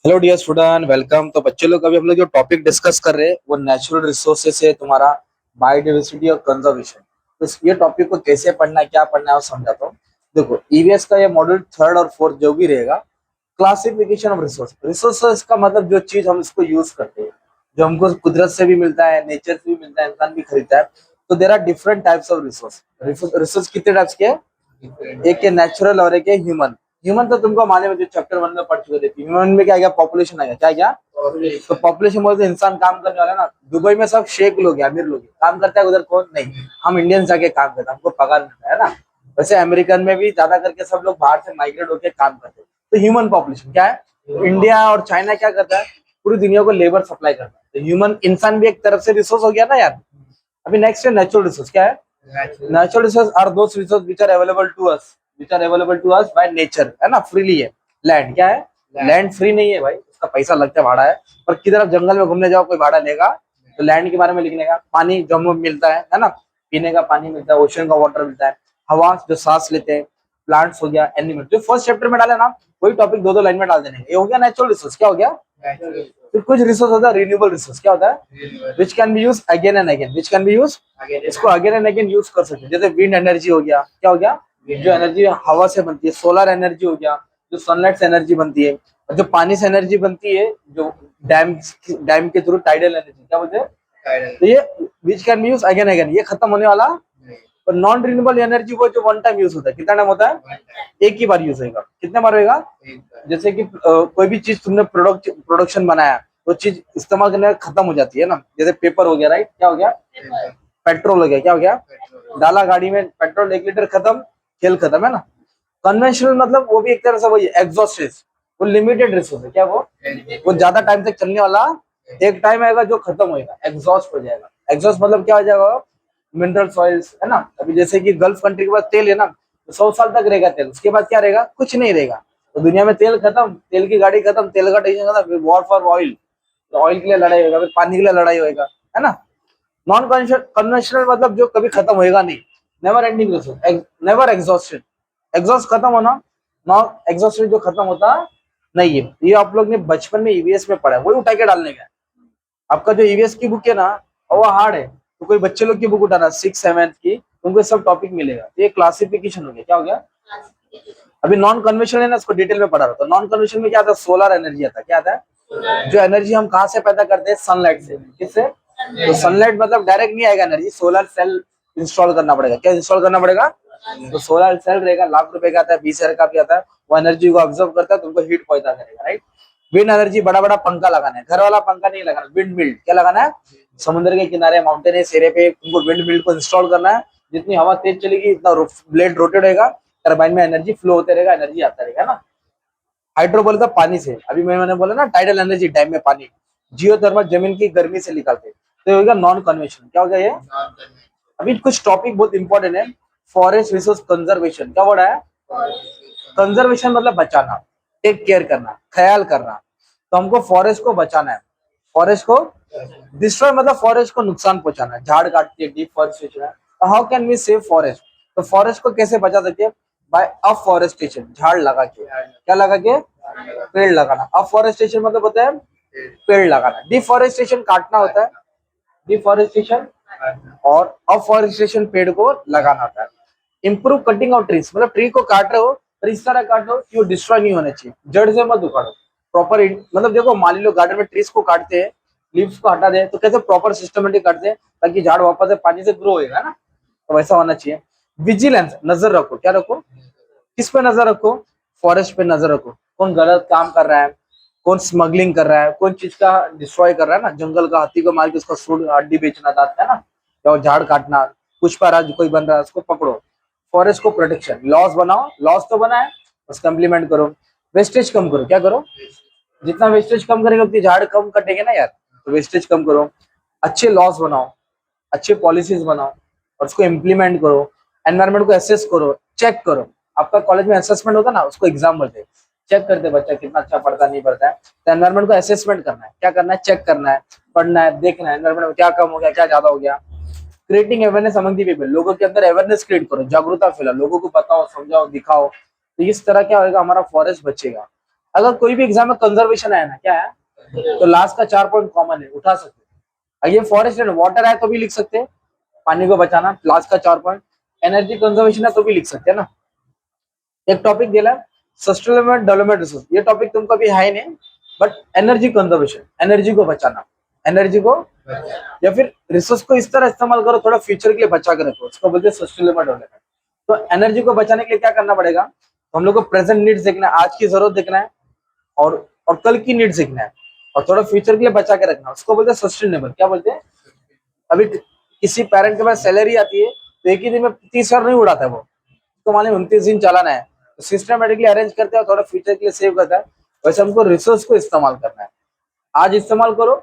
Hello dear student, welcome. तो बच्चे लोग, अभी हम लोग जो टॉपिक डिस्कस कर रहे हैं वो नेचुरल रिसोर्सेस है, तुम्हारा बायोडाइवर्सिटी और कंजर्वेशन। तो ये टॉपिक को कैसे पढ़ना है, क्या पढ़ना है, वो समझाता हूँ। देखो, ईवीएस का ये मॉड्यूल थर्ड और फोर्थ जो भी रहेगा, क्लासिफिकेशन ऑफ रिसोर्स। रिसोर्सेस का मतलब जो चीज हम इसको यूज करते हैं, जो हमको कुदरत से भी मिलता है, नेचर से भी मिलता है, इंसान भी खरीदता है। तो there are different types of resource. Resource कितने टाइप्स के हैं? एक है नेचुरल और एक है ह्यूमन। ह्यूमन तो तुमको मालूम है, जो चैप्टर 1 में पढ़ चुके थे। ह्यूमन में क्या गया? पॉपुलेशन आ गया। क्या क्या? तो पॉपुलेशन बोलते इंसान काम करने वाला ना। दुबई में सब शेख लोग हैं, अमीर लोग हैं। काम करता है उधर कौन? नहीं, हम इंडियंस जाके काम करते हैं, हमको पगार मिलता है ना। वैसे अमेरिकन में भी ज्यादा करके सब लोग बाहर से माइग्रेट होकर काम करते हैं। तो ह्यूमन पॉपुलेशन क्या है? इंडिया और चाइना क्या करता है? पूरी दुनिया को लेबर सप्लाई करता है। तो ह्यूमन इंसान भी एक तरफ से रिसोर्स हो गया ना यार। अभी नेक्स्ट है नेचुरल रिसोर्स। क्या है? Natural resource are those resource which are available to us, which are available to us by nature, है ना, फ्रीली है। लैंड क्या है? लैंड फ्री नहीं है भाई, उसका पैसा लगता है, भाड़ा है। पर किधर आप जंगल में घूमने जाओ, कोई भाड़ा लेगा? तो लैंड के बारे में लिखने का। पानी जो हमें मिलता है ना, पीने का पानी मिलता है, ओशन का वाटर मिलता है। हवा जो सांस लेते हैं, प्लांट्स हो गया, एनिमल। जो फर्स्ट चैप्टर में डाले ना, वही टॉपिक दो दो लाइन में डाल देने। ये हो गया नेचुरल रिसोर्स। क्या हो गया? फिर कुछ रिसोर्स होता है रिन्यूएबल रिसोर्स। क्या होता है? Which can be use again and again, which can be use, इसको अगेन एंड अगेन यूज कर सकते हैं। जैसे विंड एनर्जी हो गया। क्या हो गया? जो एनर्जी हवा से बनती है। सोलर एनर्जी हो गया, जो सनलाइट से एनर्जी बनती है। और जो पानी से एनर्जी बनती है, जो डैम डैम के थ्रू टाइडल एनर्जी, क्या बोलते हैं? तो ये which can be use again again, ये खत्म होने वाला। और नॉन रिन्यूएबल एनर्जी वो जो वन टाइम यूज होता है। कितना टाइम होता है? एक ही बार यूज होगा। कितने बार होगा? जैसे कि कोई भी चीज तुमने प्रोडक्शन बनाया, वो चीज इस्तेमाल करने का खत्म हो जाती है ना। जैसे पेपर हो गया, राइट? क्या हो गया? पेट्रोल हो गया। क्या हो गया? डाला गाड़ी में पेट्रोल, 1 लीटर खत्म, खेल खत्म, है ना। कन्वेंशनल मतलब वो भी एक तरह से वही एग्जॉस्ट, वो लिमिटेड रिसोर्स है। क्या वो ज्यादा टाइम तक चलने वाला। एक टाइम आएगा जो खत्म होएगा, एग्जॉस्ट हो जाएगा। एग्जॉस्ट मतलब क्या हो जाएगा? मिनरल सॉइल्स, है ना। अभी जैसे कि गल्फ कंट्री के पास तेल है ना, तो 100 साल तक रहेगा तेल, उसके बाद क्या रहेगा? कुछ नहीं रहेगा। तो दुनिया में तेल खत्म, तेल की गाड़ी खत्म, तेल का टेंशन खत्म, फिर वॉर फॉर ऑयल। तो ऑयल के लिए लड़ाई होगा, फिर पानी के लिए लड़ाई होगा, है ना। नॉन कन्वेंशनल मतलब जो कभी खत्म होएगा नहीं, never ending resource, never exhausted. Exhaust खत्म होना, नॉन एग्जॉस्टेड जो खत्म होता नहीं है। ये आप लोग ने बचपन में ईवीएस में पढ़ा है, वही उठा के डालने का। आपका जो ईवीएस की बुक है ना, वो हार्ड है। तो कोई बच्चे लोग की बुक उठाना 6 7 की, उनको सब टॉपिक मिलेगा। ये क्लासिफिकेशन हो गया। क्या हो गया? अभी नॉन कन्वेंशनल है ना, उसको डिटेल में पढ़ा रहा था। नॉन कन्वेंशनल में क्या आता है? सोलर एनर्जी आता है। क्या आता है? जो एनर्जी हम कहाँ से पैदा करते हैं? सनलाइट से। किससे? तो सनलाइट मतलब डायरेक्ट नहीं आएगा एनर्जी, सोलर सेल इंस्टॉल करना पड़ेगा। क्या इंस्टॉल करना पड़ेगा? तो सोलर सेल रहेगा, लाख रुपए का आता है, 20 हजार का भी आता है। वो एनर्जी को ऑब्जर्व करता है, तुमको हीट पैदा करेगा, राइट। विंड एनर्जी, बड़ा बड़ा पंखा लगाना है, घर वाला पंखा नहीं लगाना। विंड मिल क्या लगाना है? समुद्र के किनारे, माउंटेन है, सिरे पे तुमको विंड मिल को इंस्टॉल करना है। जितनी हवा तेज चलेगी, इतना ब्लेड रोटेट होगा, टरबाइन में एनर्जी फ्लो होते रहेगा, एनर्जी आता रहेगा ना। हाइड्रो बोला था पानी से, अभी मैंने बोला ना टाइडल एनर्जी, डैम में पानी। जियो थर्मल जमीन की गर्मी से निकालते। तो ये होगा नॉन कन्वेंशनल। क्या हो गया ये? अभी कुछ टॉपिक बहुत इंपॉर्टेंट है। Forest resource conservation. क्या वर्ड है? कंजर्वेशन मतलब बचाना, टेक केयर करना, ख्याल करना। तो हमको फॉरेस्ट को बचाना है। फॉरेस्ट को डिस्ट्रॉय मतलब फॉरेस्ट को नुकसान पहुंचाना, झाड़ काटती है, डिफॉरेस्टेशन है। तो how can we save forest? तो फॉरेस्ट को कैसे बचा सकते हैं? बाय अफॉरेस्टेशन, झाड़ लगा के। क्या लगा के? पेड़ लगाना। अफॉरेस्टेशन मतलब होता है पेड़ लगाना। डिफॉरेस्टेशन काटना होता है, डिफॉरेस्टेशन। और अफॉरेस्टेशन पेड़ को लगाना होता है। इंप्रूव कटिंग ऑफ ट्रीज मतलब ट्री को काट रहे हो, पर इस तरह काट रहे हो कि वो डिस्ट्रॉय नहीं होना चाहिए, जड़ से मत उखाड़ो। प्रॉपर मतलब देखो, मान लो गार्डन में ट्रीज को काटते हैं, लीव्स को हटा दे, तो कैसे प्रॉपर सिस्टमेटिक काटते हैं ताकि झाड़ वापस से पानी से ग्रो होएगा ना। तो वैसा होना चाहिए। विजिलेंस, नजर रखो। क्या रखो? किस पे नजर रखो? फॉरेस्ट पे नजर रखो। कौन गलत काम कर रहा है, कौन स्मगलिंग कर रहा है, कौन चीज का डिस्ट्रॉय कर रहा है ना। जंगल का हाथी को मार के उसका सूंड हड्डी बेचना चाहता है ना, या झाड़ काटना, पुष्पराज कोई बन रहा है उसको पकड़ो। फॉरेस्ट को प्रोटेक्शन, लॉस बनाओ, लॉस तो बनाए, उसका इम्प्लीमेंट करो। वेस्टेज कम करो। क्या करो? जितना वेस्टेज कम करेंगे उतनी झाड़ कम कटेंगे ना यार। तो वेस्टेज कम करो, अच्छे लॉस बनाओ, अच्छे पॉलिसीज बनाओ, और उसको इम्प्लीमेंट करो। एनवायरमेंट को एसेस करो, चेक करो। आपका कॉलेज में असेसमेंट होता है ना, उसको एग्जाम बोलते हैं। चेक करते बच्चा कितना अच्छा पढ़ता नहीं पढ़ता है। तो एनवायरमेंट को असेसमेंट करना है। क्या करना है? चेक करना है, पढ़ना है, देखना है एनवायरमेंट में क्या कम हो गया, क्या ज्यादा हो गया। Creating awareness among the people, लोगों के अंदर अवेयरनेस क्रिएट करो, जागरूकता फैलाओ, लोगों को बताओ, समझाओ, दिखाओ। तो इस तरह क्या होगा? हमारा फॉरेस्ट बचेगा। अगर कोई भी एग्जाम में कंजर्वेशन आया ना, क्या है, तो लास्ट का 4 पॉइंट कॉमन है, उठा सकते हैं। ये फॉरेस्ट एंड वाटर है तो भी लिख सकते हैं, पानी को बचाना, लास्ट का 4 पॉइंट। एनर्जी कंजर्वेशन है तो भी लिख सकते हैं ना। एक टॉपिक दिला सस्टेनेबल डेवलपमेंट रिसोर्स, ये टॉपिक तुमको अभी है ही नहीं, बट एनर्जी कंजर्वेशन, एनर्जी को बचाना, एनर्जी को या फिर रिसोर्स को इस तरह इस्तेमाल करो, थोड़ा फ्यूचर के लिए बचा के रखो, उसको बोलते हैं सस्टेनेबल डेवलपमेंट। तो एनर्जी को बचाने के लिए क्या करना पड़ेगा, तो हम लोग को प्रेजेंट नीड्स देखना है, आज की जरूरत देखना है, और कल की नीड्स देखना है, और थोड़ा फ्यूचर के लिए बचा के रखना, उसको बोलते हैं सस्टेनेबल। क्या बोलते हैं, अभी किसी पेरेंट के पास सैलरी आती है तो एक ही दिन में 30,000 नहीं उड़ाता है वो, तो मान ली 29 दिन चलाना है, तो सिस्टमेटिकली अरेंज करते हैं और थोड़ा फ्यूचर के लिए सेव करता है। वैसे हमको रिसोर्स को इस्तेमाल करना है, आज इस्तेमाल करो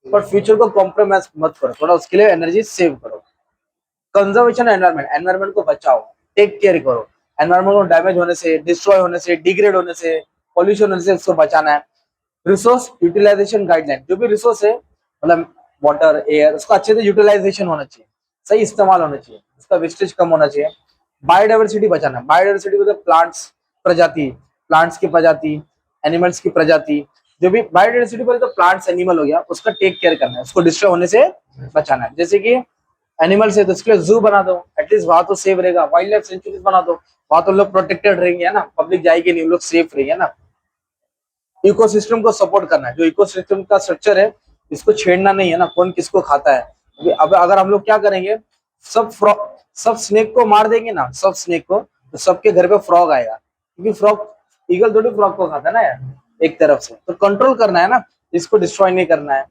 पर फ्यूचर को कॉम्प्रोमाइज मत करो, थोड़ा उसके लिए एनर्जी सेव करो। कंजर्वेशन एनवायरमेंट, एनवायरमेंट को बचाओ, टेक केयर करो, एनवायरमेंट को डैमेज होने से, डिस्ट्रॉय होने से, डिग्रेड होने से, पॉल्यूशन होने से उसको बचाना है। रिसोर्स यूटिलाइजेशन गाइडलाइन, जो भी रिसोर्स है मतलब वाटर एयर, उसका अच्छे से यूटिलाइजेशन होना चाहिए, सही इस्तेमाल होना चाहिए, उसका वेस्टेज कम होना चाहिए। बायोडाइवर्सिटी बचाना, बायोडाइवर्सिटी मतलब प्लांट्स प्रजाति, प्लांट्स की प्रजाति, एनिमल्स की प्रजाति, जो भी बायोडाइवर्सिटी बोले तो प्लांट्स एनिमल हो गया, उसका टेक केयर करना है, उसको डिस्ट्रॉय होने से बचाना है। जैसे कि एनिमल्स है तो उसके लिए जू बना दो, एटलीस्ट वहां तो सेफ रहेगा, वाइल्ड लाइफ सेंचुरीज बना दो, वहां तो लोग प्रोटेक्टेड रहेंगे है ना, पब्लिक जाएगी नहीं, लोग सेफ रहेंगे ना। इकोसिस्टम को सपोर्ट करना है, जो इकोसिस्टम का स्ट्रक्चर है इसको छेड़ना नहीं है ना, कौन किसको खाता है। अब अगर हम लोग क्या करेंगे, सब स्नेक को मार देंगे ना, सब स्नेक को, तो सबके घर पे फ्रॉग आएगा, क्योंकि फ्रॉग, ईगल थोड़ी फ्रॉग को खाता है ना यार, एक तरफ से तो कंट्रोल करना है ना, इसको डिस्ट्रॉय नहीं करना है।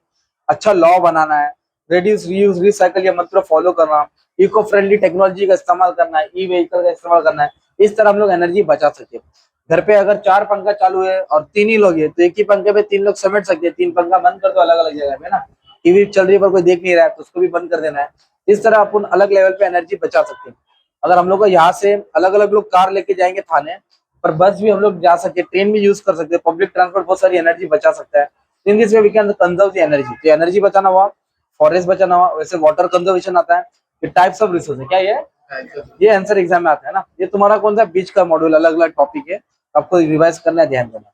अच्छा लॉ बनाना है, रेड्यूस रीयूज रिसाइकल ये मंत्र फॉलो करना, इको फ्रेंडली टेक्नोलॉजी का इस्तेमाल करना है, ई व्हीकल का इस्तेमाल करना है, इस तरह हम लोग एनर्जी बचा सकते हैं। घर पे अगर 4 पंखा चालू है और 3 ही लोग हैं तो एक ही पंखे पे 3 लोग समेट सकते हैं, 3 पंखा बंद कर दो अलग अलग जगह पे ना, टीवी चल रही है पर कोई देख नहीं रहा है तो उसको भी बंद कर देना है। इस तरह अपन अलग लेवल पे एनर्जी बचा सकते हैं। अगर हम लोग को यहाँ से अलग अलग लोग कार लेके जाएंगे थाने, पर बस भी हम लोग जा सकते हैं, ट्रेन भी यूज कर सकते हैं, पब्लिक ट्रांसपोर्ट बहुत सारी एनर्जी बचा सकता है। In this way we can conserve the energy. तो एनर्जी बचाना हुआ, फॉरेस्ट बचाना हुआ, वैसे वाटर कंजर्वेशन आता है, ये टाइप्स ऑफ रिसोर्स है, क्या ये आंसर एग्जाम में आता है ना। ये तुम्हारा कौन सा बीच का मॉड्यूल अलग अलग टॉपिक है, आपको रिवाइज करना है, ध्यान देना।